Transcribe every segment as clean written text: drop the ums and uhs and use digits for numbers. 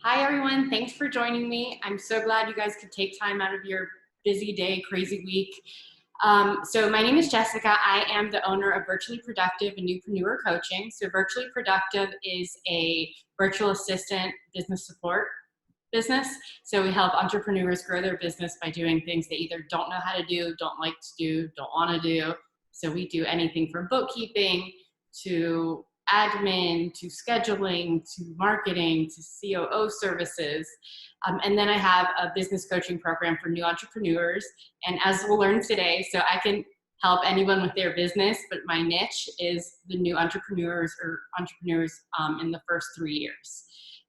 Hi, everyone. Thanks for joining me. I'm so glad you guys could take time out of your busy day, crazy week. So my name is Jessica. I am the owner of Virtually Productive and Newpreneur Coaching. So Virtually Productive is a virtual assistant business support business. So we help entrepreneurs grow their business by doing things they either don't know how to do, don't like to do, don't want to do. So we do anything from bookkeeping to admin to scheduling to marketing to COO services. And then I have a business coaching program for new entrepreneurs. And as we'll learn today, so I can help anyone with their business, but my niche is the new entrepreneurs or entrepreneurs in the first 3 years.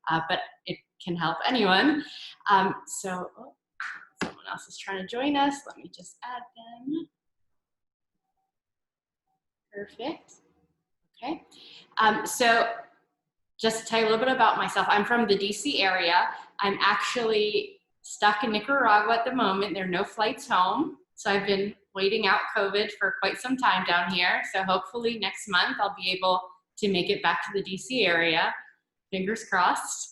But it can help anyone. Someone else is trying to join us. Let me just add them. Perfect. Okay. So just to tell you a little bit about myself, I'm from the DC area. I'm actually stuck in Nicaragua at the moment. There are no flights home. So I've been waiting out COVID for quite some time down here. So hopefully next month I'll be able to make it back to the DC area. Fingers crossed.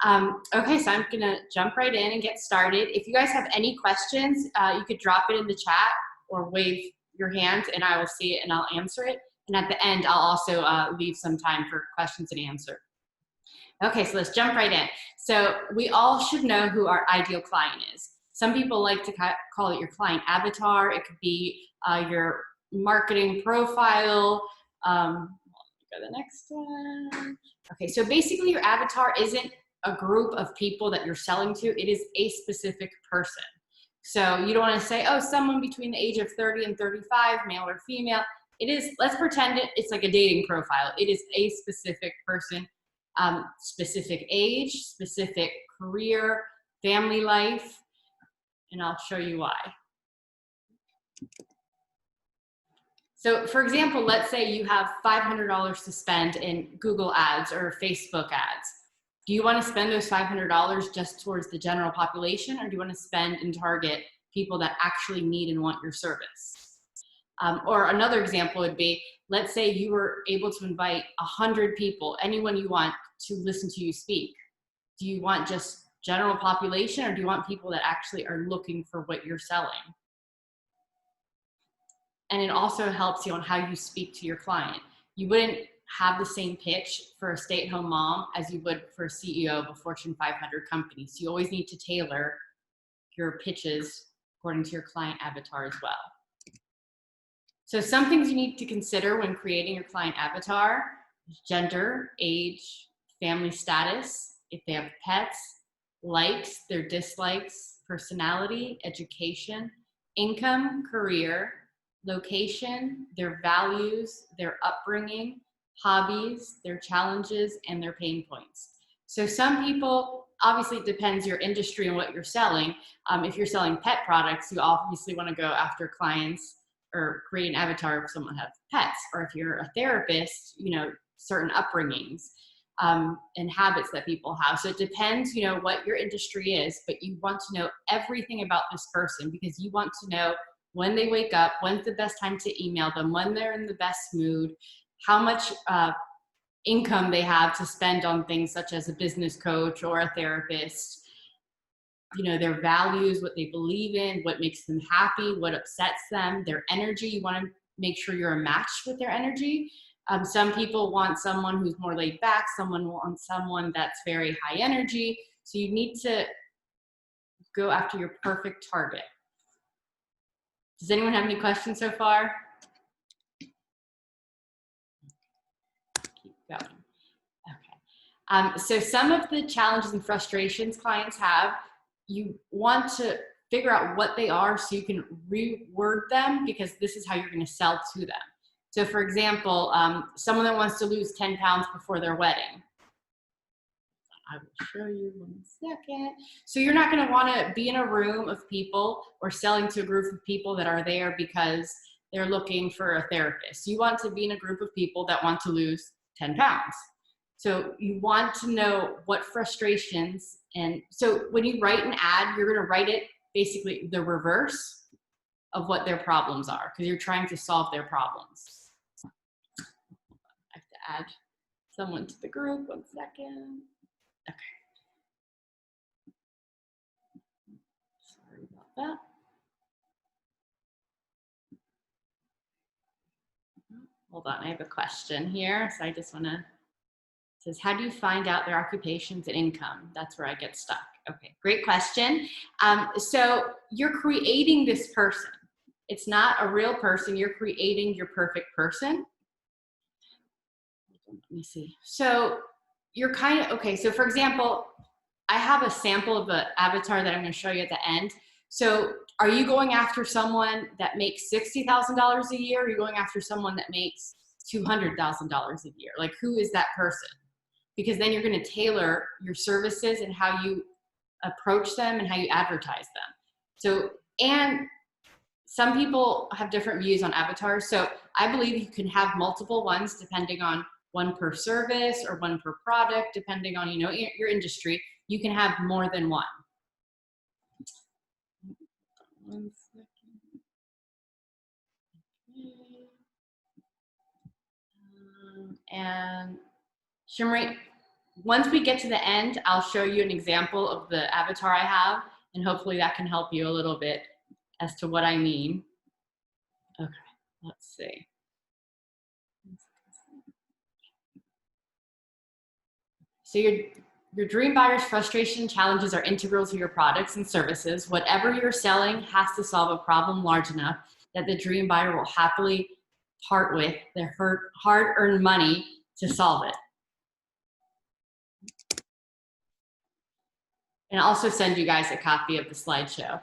Okay, so I'm gonna jump right in and get started. If you guys have any questions, you could drop it in the chat or wave your hand and I will see it and I'll answer it. And at the end, I'll also leave some time for questions and answer. Okay, so let's jump right in. So we all should know who our ideal client is. Some people like to call it your client avatar. It could be your marketing profile. Go to the next one. Okay, so basically your avatar isn't a group of people that you're selling to. It is a specific person. So you don't want to say, oh, someone between the age of 30 and 35, male or female. It is, let's pretend it's like a dating profile. It is a specific person, specific age, specific career, family life, and I'll show you why. So for example, let's say you have $500 to spend in Google ads or Facebook ads. Do you want to spend those $500 just towards the general population, or do you want to spend and target people that actually need and want your service? Or another example would be, let's say you were able to invite 100 people, anyone you want, to listen to you speak. Do you want just general population, or do you want people that actually are looking for what you're selling? And it also helps you on how you speak to your client. You wouldn't have the same pitch for a stay-at-home mom as you would for a CEO of a Fortune 500 company. So you always need to tailor your pitches according to your client avatar as well. So some things you need to consider when creating your client avatar: gender, age, family status, if they have pets, likes, their dislikes, personality, education, income, career, location, their values, their upbringing, hobbies, their challenges, and their pain points. So some people, obviously it depends your industry and what you're selling. If you're selling pet products, you obviously want to go after clients or create an avatar if someone has pets. Or if you're a therapist, you know, certain upbringings and habits that people have. So it depends, you know, what your industry is, but you want to know everything about this person because you want to know when they wake up, when's the best time to email them, when they're in the best mood, how much income they have to spend on things such as a business coach or a therapist, you know, their values, what they believe in, what makes them happy, what upsets them, their energy. You want to make sure you're a match with their energy. Some people want someone who's more laid back, someone wants someone that's very high energy. So you need to go after your perfect target. Does anyone have any questions so far? Keep going. Okay. So some of the challenges and frustrations clients have, you want to figure out what they are so you can reword them, because this is how you're going to sell to them. So for example, someone that wants to lose 10 pounds before their wedding. I will show you 1 second. So you're not going to want to be in a room of people or selling to a group of people that are there because they're looking for a therapist. You want to be in a group of people that want to lose 10 pounds. So you want to know what frustrations, and so when you write an ad, you're going to write it basically the reverse of what their problems are, because you're trying to solve their problems. I have to add someone to the group. 1 second. Okay. that. Hold on, I have a question here. So I just want to, says, how do you find out their occupations and income? That's where I get stuck. Okay, great question. So you're creating this person. It's not a real person. You're creating your perfect person. Let me see. So you're kind of, okay, so for example, I have a sample of the avatar that I'm going to show you at the end. So are you going after someone that makes $60,000 a year? Or are you going after someone that makes $200,000 a year? Like, who is that person? Because then you're going to tailor your services and how you approach them and how you advertise them. So, and some people have different views on avatars. So I believe you can have multiple ones depending on one per service or one per product, depending on, you know, your industry. You can have more than one. One second. And Shimri, once we get to the end, I'll show you an example of the avatar I have, and hopefully that can help you a little bit as to what I mean. Okay, let's see. So your dream buyer's frustration challenges are integral to your products and services. Whatever you're selling has to solve a problem large enough that the dream buyer will happily part with their hard-earned money to solve it. And I'll also send you guys a copy of the slideshow.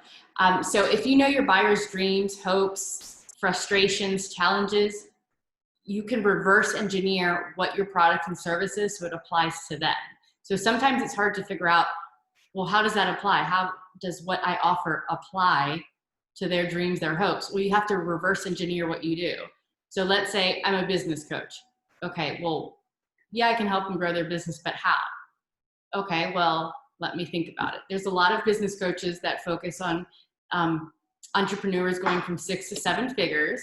So if you know your buyer's dreams, hopes, frustrations, challenges, you can reverse engineer what your product and service is so it applies to them. So sometimes it's hard to figure out, well, how does that apply? How does what I offer apply to their dreams, their hopes? Well, you have to reverse engineer what you do. So let's say I'm a business coach. Okay, well, yeah, I can help them grow their business, but how? Okay, well, let me think about it. There's a lot of business coaches that focus on entrepreneurs going from 6 to 7 figures,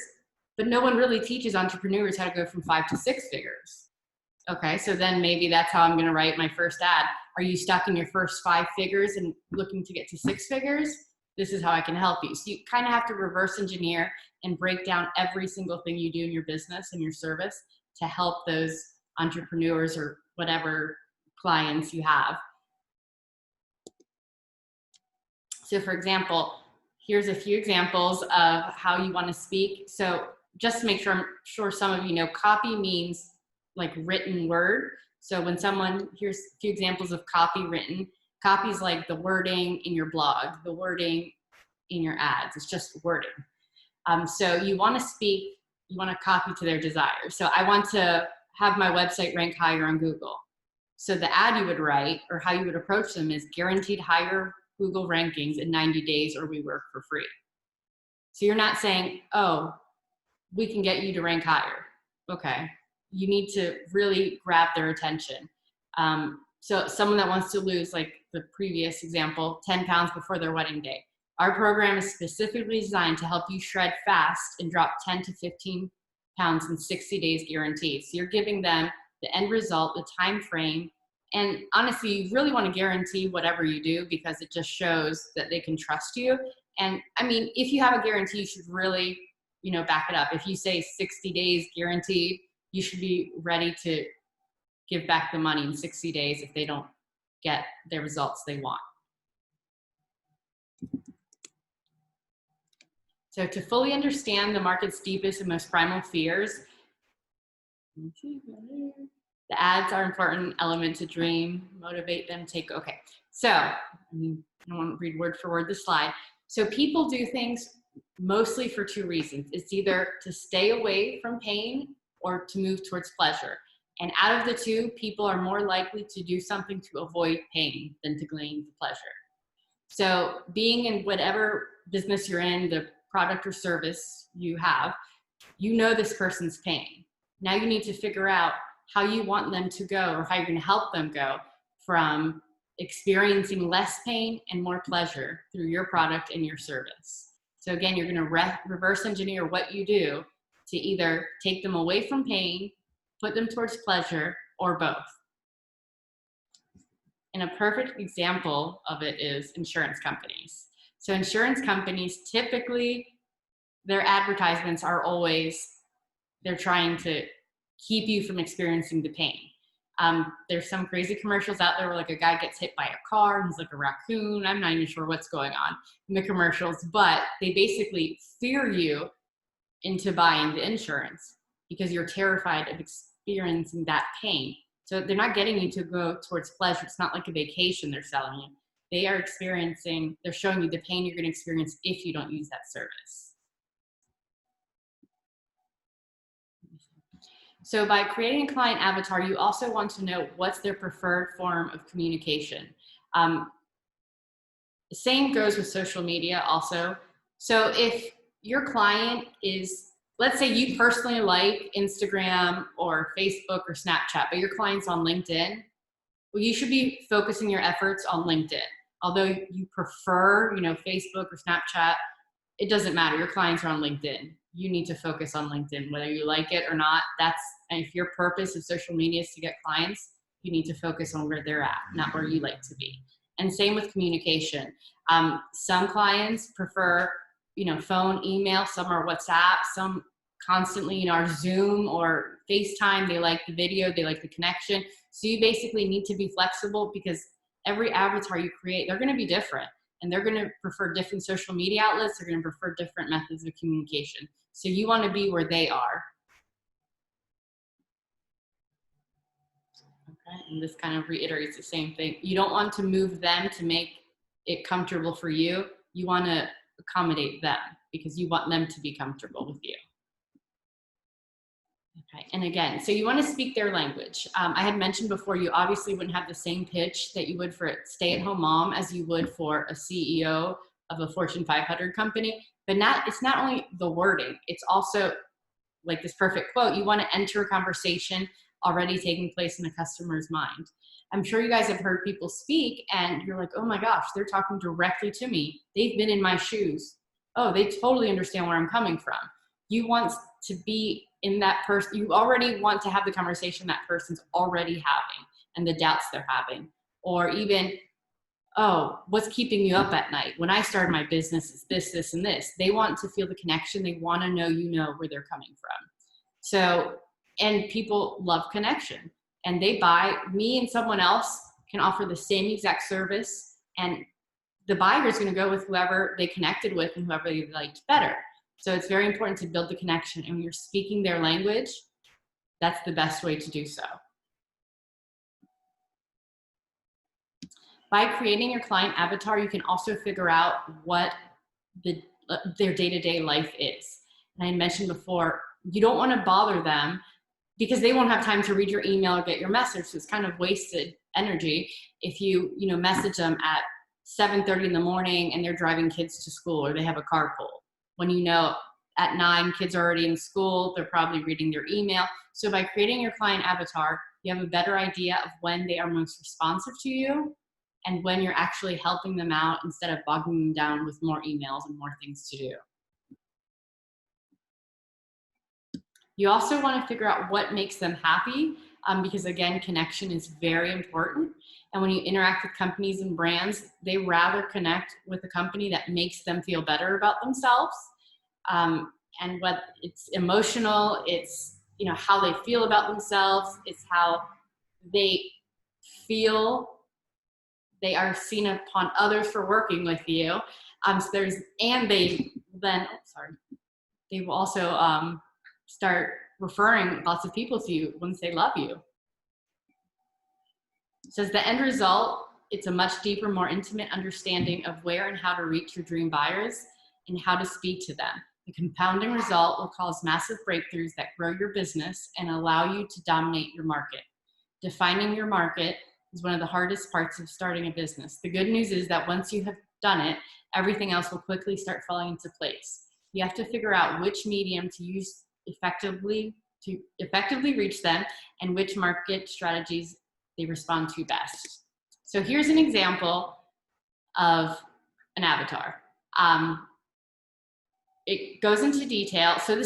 but no one really teaches entrepreneurs how to go from 5 to 6 figures. Okay, so then maybe that's how I'm gonna write my first ad. Are you stuck in your first 5 figures and looking to get to 6 figures? This is how I can help you. So you kind of have to reverse engineer and break down every single thing you do in your business and your service to help those entrepreneurs or whatever clients you have. So for example, here's a few examples of how you want to speak. So just to make sure, I'm sure some of you know, copy means like written word. So when someone, here's a few examples of copy written. Copy is like the wording in your blog, the wording in your ads. It's just wording. So you want to speak, you want to copy to their desire. So I want to have my website rank higher on Google. So the ad you would write or how you would approach them is guaranteed higher Google rankings in 90 days or we work for free. So you're not saying, oh, we can get you to rank higher. Okay. You need to really grab their attention. So someone that wants to lose, like the previous example, 10 pounds before their wedding day. Our program is specifically designed to help you shred fast and drop 10 to 15 pounds in 60 days guaranteed. So you're giving them the end result, the time frame, and honestly, you really want to guarantee whatever you do because it just shows that they can trust you. And I mean, if you have a guarantee, you should really, you know, back it up. If you say 60 days guaranteed, you should be ready to give back the money in 60 days if they don't get the results they want. So to fully understand the market's deepest and most primal fears, the ads are an important element to dream, motivate them, take, okay. So, I don't want to read word for word the slide. So people do things mostly for 2 reasons. It's either to stay away from pain or to move towards pleasure. And out of the 2, people are more likely to do something to avoid pain than to gain the pleasure. So being in whatever business you're in, the product or service you have, you know this person's pain. Now you need to figure out how you want them to go or how you're going to help them go from experiencing less pain and more pleasure through your product and your service. So again, you're going to reverse engineer what you do to either take them away from pain, put them towards pleasure, or both. And a perfect example of it is insurance companies. So insurance companies, typically their advertisements are always, they're trying to keep you from experiencing the pain. There's some crazy commercials out there where like a guy gets hit by a car and he's like a raccoon. I'm not even sure what's going on in the commercials, but they basically fear you into buying the insurance because you're terrified of experiencing that pain. So they're not getting you to go towards pleasure. It's not like a vacation they're selling you. They are experiencing, they're showing you the pain you're going to experience if you don't use that service. So by creating a client avatar, you also want to know what's their preferred form of communication. The same goes with social media also. So if your client is, let's say you personally like Instagram or Facebook or Snapchat, but your client's on LinkedIn, well, you should be focusing your efforts on LinkedIn. Although you prefer, Facebook or Snapchat, it doesn't matter. Your clients are on LinkedIn. You need to focus on LinkedIn, whether you like it or not. And if your purpose of social media is to get clients, you need to focus on where they're at, not where you like to be. And same with communication. Some clients prefer, phone, email, some are WhatsApp, some constantly, are Zoom or FaceTime. They like the video, they like the connection. So you basically need to be flexible because every avatar you create, they're going to be different and they're going to prefer different social media outlets. They're going to prefer different methods of communication. So you want to be where they are. Okay, and this kind of reiterates the same thing. You don't want to move them to make it comfortable for you. You want to accommodate them because you want them to be comfortable with you. Okay, and again, so you want to speak their language. I had mentioned before, you obviously wouldn't have the same pitch that you would for a stay-at-home mom as you would for a CEO of a Fortune 500 company. But it's not only the wording, it's also like this perfect quote. You want to enter a conversation already taking place in the customer's mind. I'm sure you guys have heard people speak and you're like, oh my gosh, they're talking directly to me. They've been in my shoes. Oh, they totally understand where I'm coming from. You want to be in that person. You already want to have the conversation that person's already having and the doubts they're having. Or even, oh, what's keeping you up at night? When I started my business, it's this, this, and this. They want to feel the connection. They want to know, where they're coming from. So, and people love connection. And they buy, me and someone else can offer the same exact service. And the buyer is going to go with whoever they connected with and whoever they liked better. So it's very important to build the connection. And when you're speaking their language, that's the best way to do so. By creating your client avatar, you can also figure out what their day-to-day life is. And I mentioned before, you don't want to bother them because they won't have time to read your email or get your message. So it's kind of wasted energy if you, message them at 7:30 in the morning and they're driving kids to school or they have a carpool. When at 9, kids are already in school, they're probably reading their email. So by creating your client avatar, you have a better idea of when they are most responsive to you and when you're actually helping them out instead of bogging them down with more emails and more things to do. You also want to figure out what makes them happy because again, connection is very important. And when you interact with companies and brands, they rather connect with a company that makes them feel better about themselves. And what it's emotional, it's how they feel about themselves, it's how they feel they are seen upon others for working with you. They will also start referring lots of people to you once they love you. It says the end result, it's a much deeper, more intimate understanding of where and how to reach your dream buyers and how to speak to them. The compounding result will cause massive breakthroughs that grow your business and allow you to dominate your market. Defining your market is one of the hardest parts of starting a business. The good news is that once you have done it, everything else will quickly start falling into place. You have to figure out which medium to use effectively reach them and which market strategies they respond to best. So here's an example of an avatar. It goes into detail. So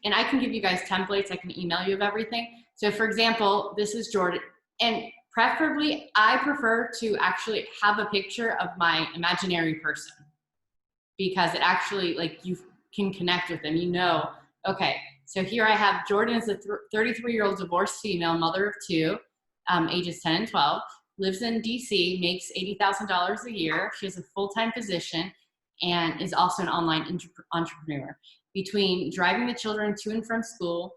and I can give you guys templates. I can email you of everything. So for example, this is Jordan. And preferably, I prefer to actually have a picture of my imaginary person. because it actually, like, you can connect with them. You know, okay, so here I have Jordan is a 33-year-old divorced female, mother of two, ages 10 and 12, lives in DC, makes $80,000 a year. She has a full-time position and is also an online entrepreneur. Between driving the children to and from school,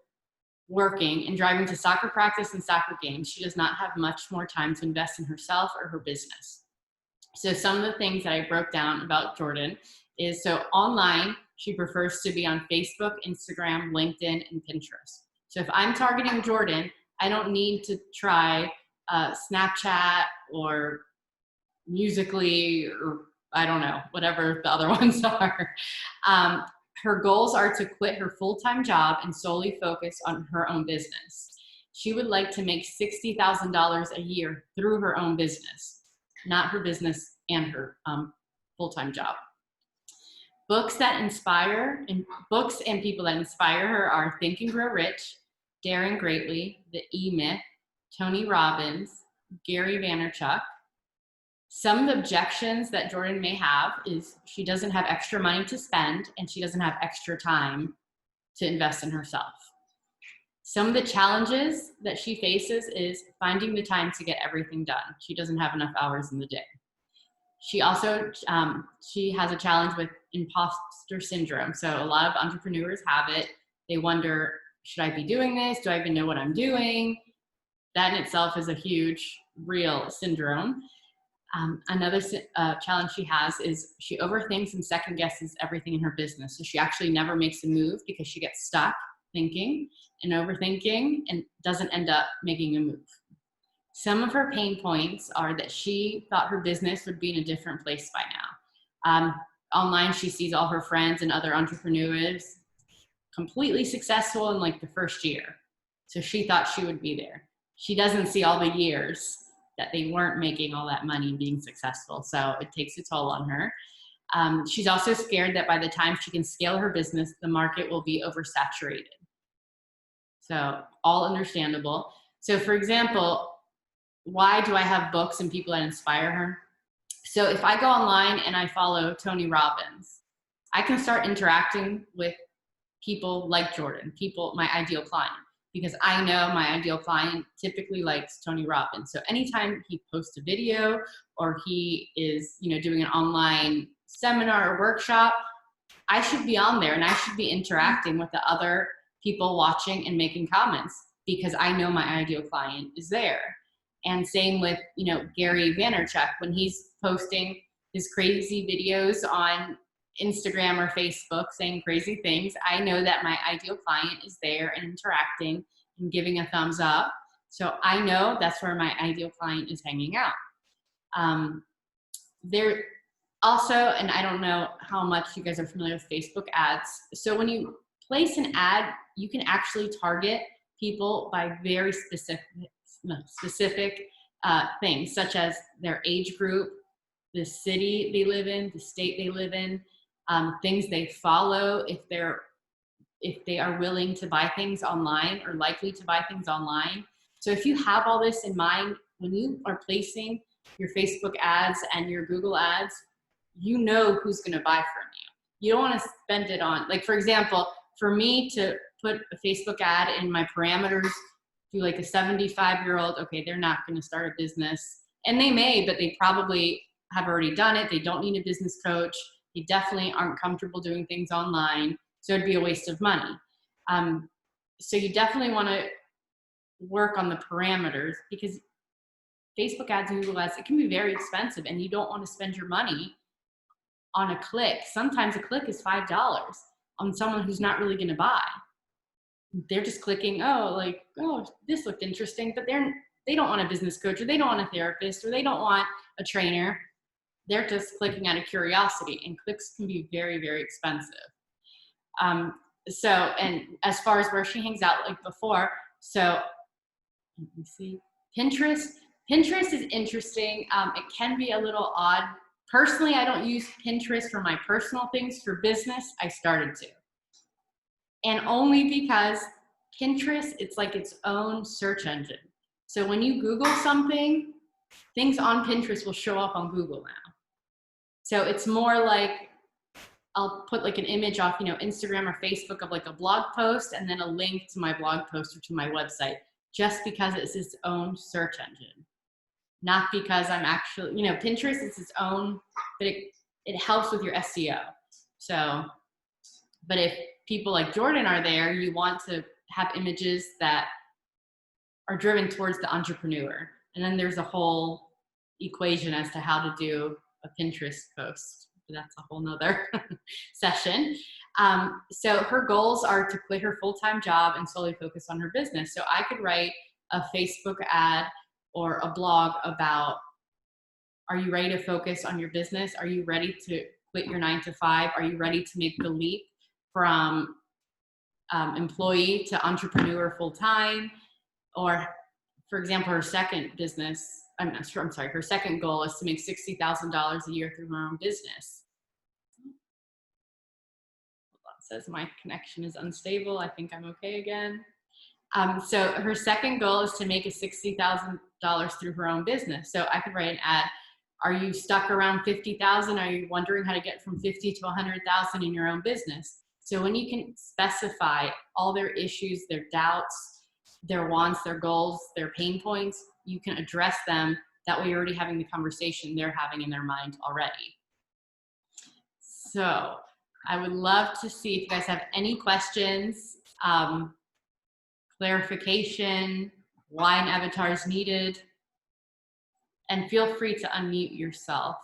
working, and driving to soccer practice and soccer games, she does not have much more time to invest in herself or her business. So some of the things that I broke down about Jordan is, so online, she prefers to be on Facebook, Instagram, LinkedIn, and Pinterest. So if I'm targeting Jordan, I don't need to try Snapchat or Musical.ly, or I don't know, whatever the other ones are. Her goals are to quit her full-time job and solely focus on her own business. She would like to make $60,000 a year through her own business, not her business and her full-time job. Books that inspire, and books and people that inspire her are Think and Grow Rich, Daring Greatly, The E-Myth, Tony Robbins, Gary Vaynerchuk. Some of the objections that Jordan may have is she doesn't have extra money to spend and she doesn't have extra time to invest in herself. Some of the challenges that she faces is finding the time to get everything done. She doesn't have enough hours in the day. She also, she has a challenge with imposter syndrome. So a lot of entrepreneurs have it. They wonder, should I be doing this? Do I even know what I'm doing? That in itself is a huge, real syndrome. Another challenge she has is she overthinks and second guesses everything in her business. So she actually never makes a move because she gets stuck thinking and overthinking and doesn't end up making a move. Some of her pain points are that she thought her business would be in a different place by now. Online, she sees all her friends and other entrepreneurs completely successful in like the first year. So she thought she would be there. She doesn't see all the years that they weren't making all that money and being successful. So it takes a toll on her. She's also scared that by the time she can scale her business, the market will be oversaturated. So all understandable. So for example, why do I have books and people that inspire her? So if I go online and I follow Tony Robbins, I can start interacting with people like Jordan, people, my ideal client, because I know my ideal client typically likes Tony Robbins. So anytime he posts a video or he is, doing an online seminar or workshop, I should be on there and I should be interacting with the other people watching and making comments because I know my ideal client is there. And same with, Gary Vaynerchuk, when he's posting his crazy videos on Instagram or Facebook saying crazy things, I know that my ideal client is there and interacting and giving a thumbs up. So I know that's where my ideal client is hanging out. There also, and I don't know how much you guys are familiar with Facebook ads. So when you place an ad, you can actually target people by very specific things, such as their age group, the city they live in, the state they live in, things they follow, if they are willing to buy things online or likely to buy things online. So if you have all this in mind, when you are placing your Facebook ads and your Google ads, you know who's going to buy from you. You don't want to spend it on, like, for example, for me to put a Facebook ad in my parameters to like a 75-year-old, okay, they're not going to start a business. And they may, but they probably have already done it. They don't need a business coach. They definitely aren't comfortable doing things online. So it'd be a waste of money. So you definitely want to work on the parameters, because Facebook ads and Google ads, it can be very expensive and you don't want to spend your money on a click. Sometimes a click is $5 on someone who's not really going to buy. They're just clicking, oh, this looked interesting, but they don't want a business coach, or they don't want a therapist, or they don't want a trainer. They're just clicking out of curiosity, and clicks can be very, very expensive. And as far as where she hangs out, like before, so let me see, Pinterest is interesting. It can be a little odd. Personally, I don't use Pinterest for my personal things. For business, I started to. And only because Pinterest, it's like its own search engine. So when you Google something, things on Pinterest will show up on Google now. So it's more like I'll put like an image off, Instagram or Facebook of like a blog post and then a link to my blog post or to my website, just because it's its own search engine. Not because I'm actually, Pinterest is its own, but it helps with your SEO. So, but if people like Jordan are there, you want to have images that are driven towards the entrepreneur. And then there's a whole equation as to how to do a Pinterest post. That's a whole nother session. So her goals are to quit her full-time job and solely focus on her business. So I could write a Facebook ad or a blog about, are you ready to focus on your business? Are you ready to quit your 9-to-5? Are you ready to make the leap from employee to entrepreneur full-time? Or, for example, her second business, her second goal is to make $60,000 a year through her own business. It says my connection is unstable. I think I'm okay again. So her second goal is to make $60,000 through her own business. So I could write an ad. Are you stuck around 50,000? Are you wondering how to get from 50 to 100,000 in your own business? So when you can specify all their issues, their doubts, their wants, their goals, their pain points, you can address them. That way you're already having the conversation they're having in their mind already. So I would love to see if you guys have any questions, clarification, why an avatar is needed, and feel free to unmute yourself.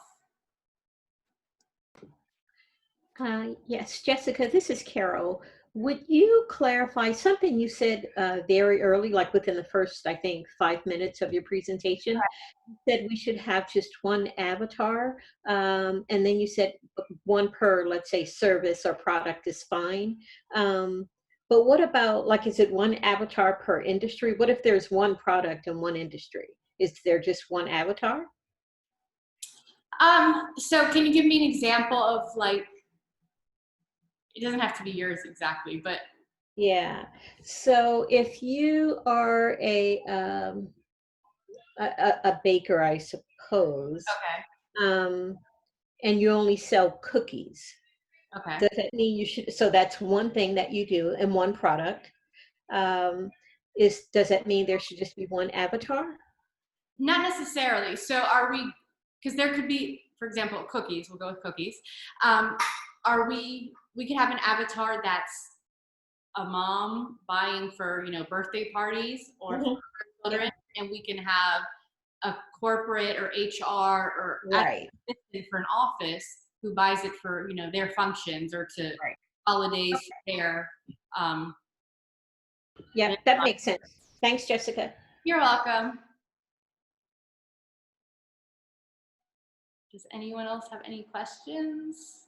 Yes, Jessica, this is Carol. Would you clarify something you said very early, like within the first, I think, 5 minutes of your presentation? You said we should have just one avatar, and then you said one per, let's say, service or product is fine. But what about, like, is it one avatar per industry? What if there's one product in one industry? Is there just one avatar? So can you give me an example of, like, it doesn't have to be yours exactly, but. Yeah. So if you are a baker, I suppose, Okay. and you only sell cookies, Okay. does that mean you should, so that's one thing that you do in one product. Does that mean there should just be one avatar? Not necessarily. So because there could be, for example, cookies, we'll go with cookies. We could have an avatar that's a mom buying for, birthday parties or for children, and we can have a corporate or HR or Right. for an office who buys it for, their functions or to holidays, fair. Yeah, that makes sense. Thanks, Jessica. You're welcome. Does anyone else have any questions?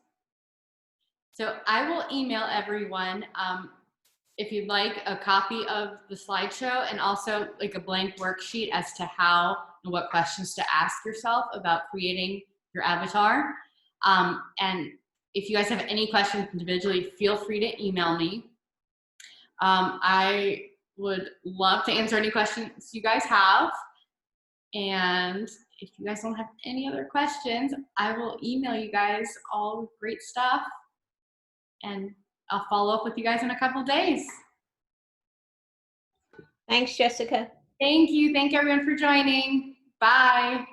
So I will email everyone if you'd like a copy of the slideshow and also like a blank worksheet as to how and what questions to ask yourself about creating your avatar. And if you guys have any questions individually, feel free to email me. I would love to answer any questions you guys have. And if you guys don't have any other questions, I will email you guys all great stuff. And I'll follow up with you guys in a couple of days. Thanks, Jessica. Thank you. Thank everyone for joining. Bye.